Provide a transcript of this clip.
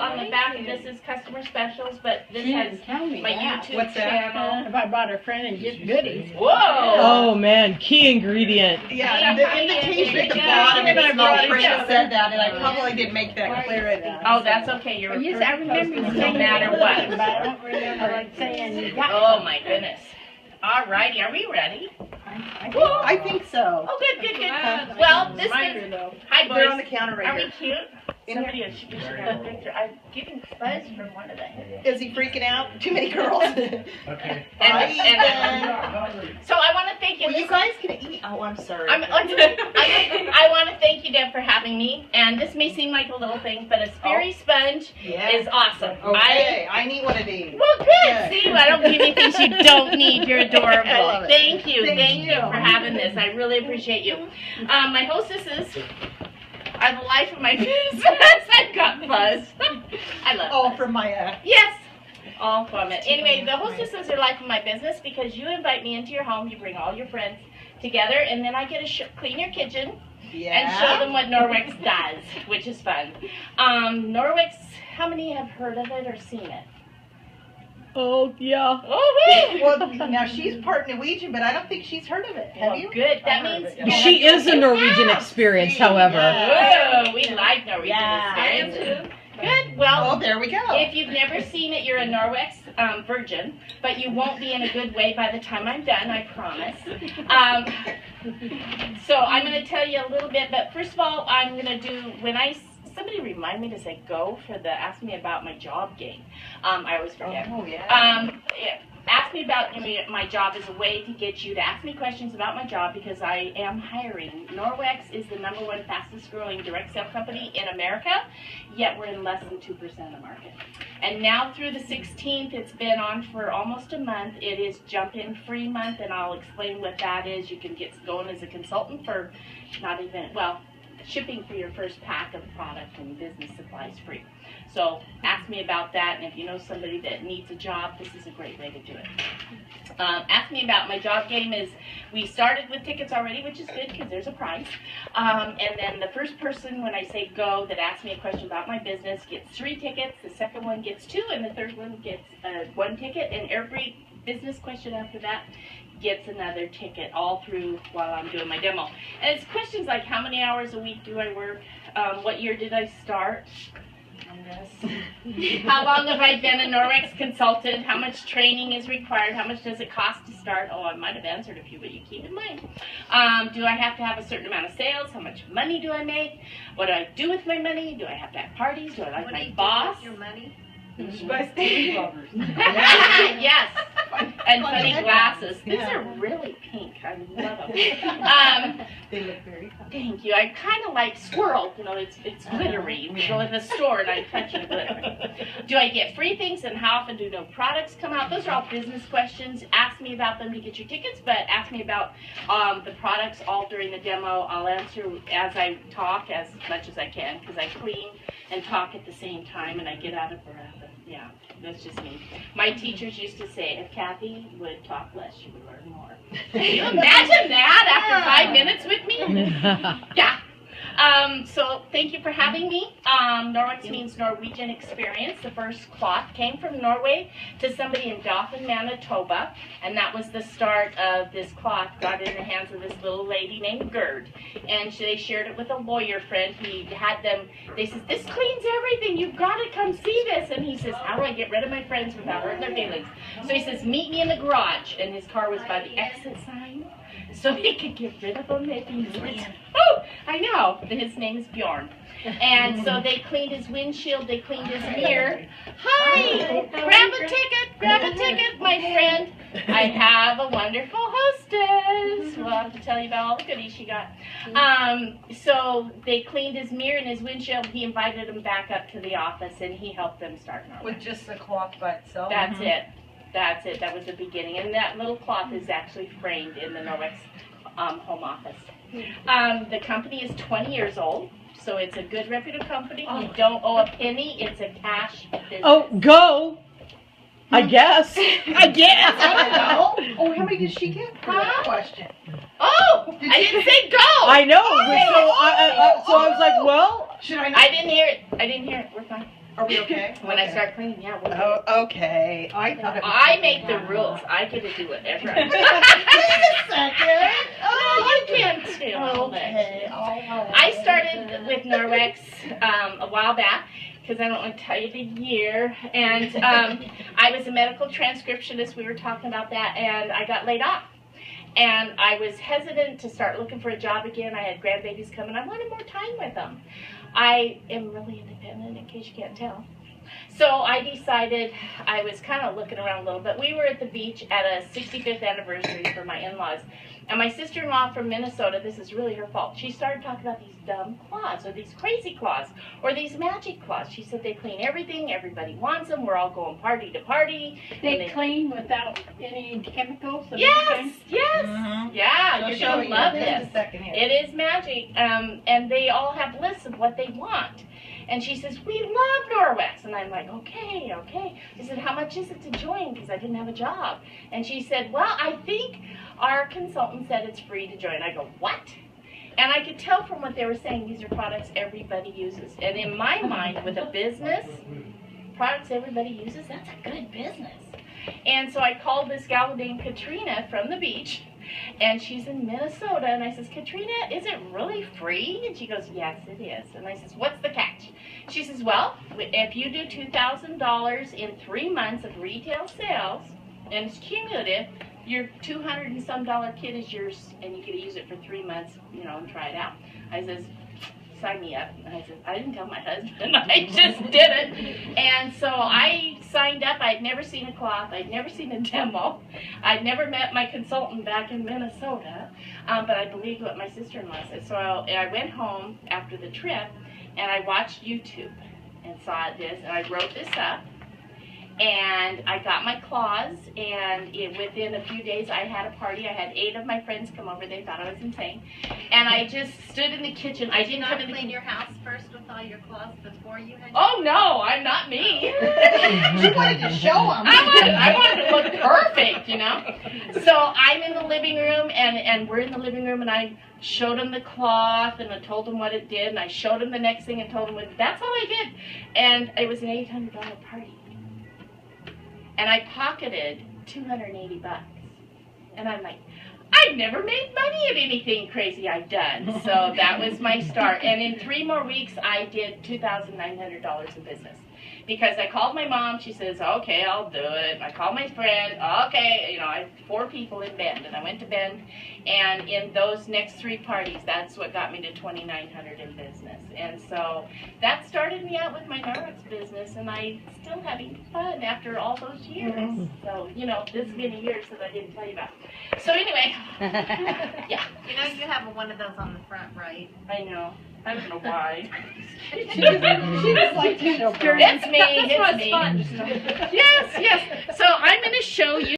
on the back of this is customer specials, but this has my YouTube channel. If I brought a friend and get goodies. Whoa! Oh man, key ingredient. Yeah, the invitation at the bottom is small print said that, and I probably didn't make that clear. Oh, that's okay. You're Yes, I remember you no saying matter what. but I don't remember like saying you got Oh my goodness. All righty, are we ready? I think so. Oh, good. Well, this is. Hi, boys. They're on the counter right Are we here. cute? Somebody should have a picture. I'm getting buzzed from one of them. Is he freaking out? Too many girls. Okay. So I want to thank you. Well, you guys can eat. Oh, I'm sorry. I want to thank you, Deb, for having me. And this may seem like a little thing, but a Sperry sponge is awesome. Okay, I need one of these. Well, good. See, I don't give you things you don't need. You're adorable. I love it. Thank you. Thank you for having this. I really appreciate you. My hostesses are the life of my business. I've got buzz. I love Oh, buzz. from my Yes. All from it. Anyway, the hostesses are life of my business because you invite me into your home, you bring all your friends together, and then I get to clean your kitchen and show them what Norwex does, which is fun. Norwex, how many have heard of it or seen it? Oh yeah. Oh, Well, now she's part Norwegian, but I don't think she's heard of it. Have you? good. That means She is a Norwegian experience, however. Whoa, we like Norwegian experiences. Good. Well, Oh, there we go. if you've never seen it, you're a Norwex virgin, but you won't be in a good way by the time I'm done, I promise. So I'm going to tell you a little bit, but first of all, I'm going to do, somebody remind me to say go for the ask me about my job game. I always forget. Oh, yeah. Ask me about my job is a way to get you to ask me questions about my job because I am hiring. Norwex is the #1 fastest growing direct sale company in America, yet we're in less than 2% of the market. And now through the 16th, it's been on for almost a month. It is Jump In Free Month, and I'll explain what that is. You can get going as a consultant for not even, well, shipping for your first pack of product and business supplies free. So ask me about that, and if you know somebody that needs a job, this is a great way to do it. Ask me about my job game is, we started with tickets already, which is good because there's a prize. And then the first person, when I say go, that asks me a question about my business gets 3 tickets, the second one gets 2, and the third one gets 1 ticket, and every business question after that gets another ticket all through while I'm doing my demo. And it's questions like, how many hours a week do I work? What year did I start? How long have I been a Norwex consultant? How much training is required? How much does it cost to start? Oh, I might have answered a few, but you keep in mind. Do I have to have a certain amount of sales? How much money do I make? What do I do with my money? Do I have to have parties? Do I like my boss? Your money? She buys TV covers. Yes, and funny glasses. These are really pink. I love them. They look very fun. Thank you. I kind of like squirrel. You know, it's glittery. We go in the store and I touch the glitter. Do I get free things, and how often do no products come out? Those are all business questions. Ask me about them to get your tickets, but ask me about the products all during the demo. I'll answer as I talk as much as I can because I clean and talk at the same time, and I get out of breath. Yeah, that's just me. My teachers used to say, if Kathy would talk less, she would learn more. Can you imagine that after 5 minutes with me? Yeah. So thank you for having me. Norwex means Norwegian experience. The first cloth came from Norway to somebody in Dauphin, Manitoba, and that was the start of this cloth got in the hands of this little lady named Gerd. And they shared it with a lawyer friend. He had them, they said, this cleans everything. You've got to come see this. And he says, how do I get rid of my friends without hurting their feelings? So he says, meet me in the garage. And his car was by the exit sign, so he could get rid of them if he was. Oh, I know. His name is Bjorn. And so they cleaned his windshield, they cleaned his mirror. Hi! Grab a ticket, my friend. I have a wonderful hostess. We'll have to tell you about all the goodies she got. So they cleaned his mirror and his windshield. He invited them back up to the office, and he helped them start Norwex. With just the cloth by itself? That's it. That's it. That was the beginning. And that little cloth is actually framed in the Norwex home office. The company is 20 years old, so it's a good, reputable company. You don't owe a penny. It's a cash business. Oh, go! I guess. I guess. I don't know. Oh, how many did she get for that question? Oh, I didn't say go. I know. So I was like, well. Should I? I didn't hear it. We're fine. Are we okay? When I start cleaning, yeah. We're Oh, okay. I thought it was. I make the rules. I get to do whatever I want. Wait a second. Oh, you can too. Okay. All right. I started with Norwex a while back because I don't want to tell you the year. And I was a medical transcriptionist. We were talking about that, and I got laid off. And I was hesitant to start looking for a job again. I had grandbabies coming. I wanted more time with them. I am really independent, in case you can't tell. So I decided, I was kind of looking around a little bit. We were at the beach at a 65th anniversary for my in-laws. And my sister-in-law from Minnesota, this is really her fault, she started talking about these dumb claws, or these crazy claws, or these magic claws. She said they clean everything, everybody wants them, we're all going party to party. They clean without any chemicals? Of Yes, anything? yes, yeah, you're going to love this. It is magic, and they all have lists of what they want. And she says, we love Norwex. And I'm like, okay, okay. I said, how much is it to join? Because I didn't have a job. And she said, well, I think our consultant said it's free to join. I go, what? And I could tell from what they were saying, these are products everybody uses. And in my mind, with a business, products everybody uses, that's a good business. And so I called this gal named Katrina from the beach. And she's in Minnesota, and I says, Katrina, is it really free? And she goes, yes, it is. And I says, what's the catch? She says, well, if you do $2,000 in 3 months of retail sales, and it's cumulative, your $200 and some kit is yours, and you get to use it for 3 months, you know, and try it out. I says, sign me up. And I said, I didn't tell my husband, I just did it. And so I signed up. I'd never seen a cloth. I'd never seen a demo. I'd never met my consultant back in Minnesota, but I believed what my sister-in-law said. So I went home after the trip, and I watched YouTube and saw this, and I wrote this up. And I got my claws, and within a few days I had a party. I had 8 of my friends come over. They thought I was insane. And I just stood in the kitchen. I didn't come in the clean your house first with all your claws before you had. Oh no, I'm not me. She wanted to show them. I wanted to look perfect, you know. So I'm in the living room, and we're in the living room, and I showed him the cloth, and I told him what it did, and I showed him the next thing and told him that's all I did. And it was an $800 party. And I pocketed $280. And I'm like, I've never made money at anything crazy I've done. So that was my start. And in 3 more weeks, I did $2,900 in business. Because I called my mom. She says, okay, I'll do it. I called my friend. Okay. You know, I had 4 people in Bend. And I went to Bend. And in those next 3 parties, that's what got me to $2,900 in business. And so that started me out with my Norwex business. And I'm still having fun after all those years. So, you know, this many years that I didn't tell you about. So anyway, yeah. You know you have one of those on the front, right? I know. I don't know why. She just like to show It's me. That's why It's it's me. Yes, yes. So I'm going to show you.